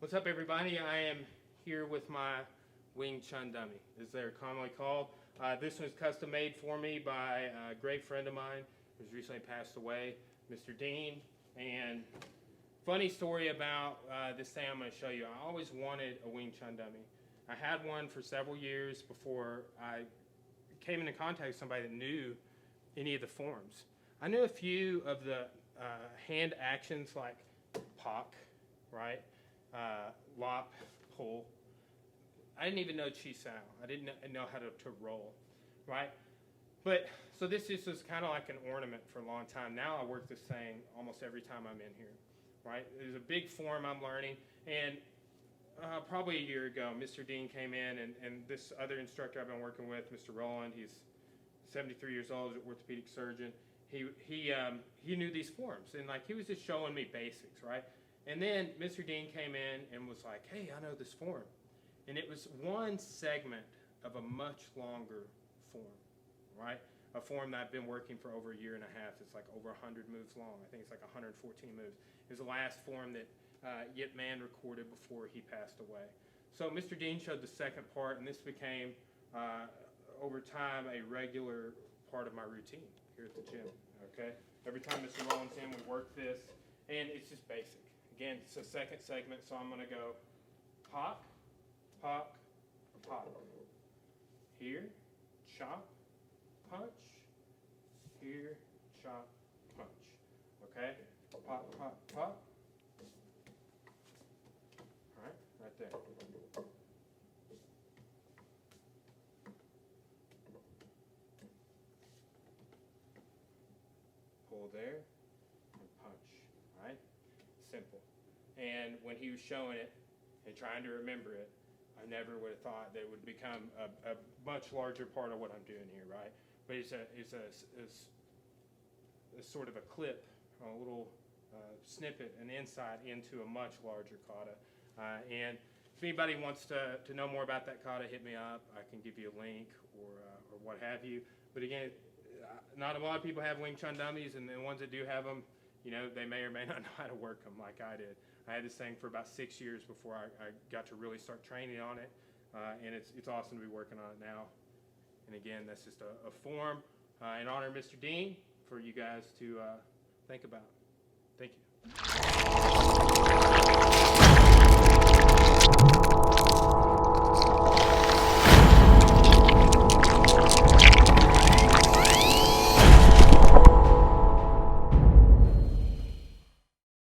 What's up, everybody? I am here with my Wing Chun dummy, as they're commonly called. This one's custom made for me by a great friend of mine who's recently passed away, Mr. Dean. And funny story about this thing I'm going to show you. I always wanted a Wing Chun dummy. I had one for several years before I came into contact with somebody that knew any of the forms. I knew a few of the hand actions like pok, right? Lop, pull. I didn't even know chi sao. I didn't know how to roll, right? But so this was kind of like an ornament for a long time. Now I work this thing almost every time I'm in here, right? There's a big form I'm learning, and probably a year ago, Mr. Dean came in, and this other instructor I've been working with, Mr. Roland, he's 73 years old, he's an orthopedic surgeon. He knew these forms, and like he was just showing me basics, right? And then Mr. Dean came in and was like, hey, I know this form. And it was one segment of a much longer form, right? A form that I've been working for over a year and a half. It's like over 100 moves long. I think it's like 114 moves. It was the last form that Yip Man recorded before he passed away. So Mr. Dean showed the second part, and this became, over time, a regular part of my routine here at the gym, okay? Every time Mr. Rollins in, we work this, and it's just basic. Again, it's a second segment, so I'm going to go pop, pop, pop. Here, chop, punch. Here, chop, punch. Okay? Pop, pop, pop. All right, right there. Pull there and punch. All right? Simple. And when he was showing it and trying to remember it, I never would have thought that it would become a much larger part of what I'm doing here, right? But it's a sort of a clip, a little snippet, an insight into a much larger kata. And if anybody wants to know more about that kata, hit me up. I can give you a link or what have you. But again, not a lot of people have Wing Chun dummies, and the ones that do have them, you know, they may or may not know how to work them like I did. I had this thing for about 6 years before I got to really start training on it, and it's awesome to be working on it now. And again, that's just a form in honor of Mr. Dean for you guys to think about. Thank you.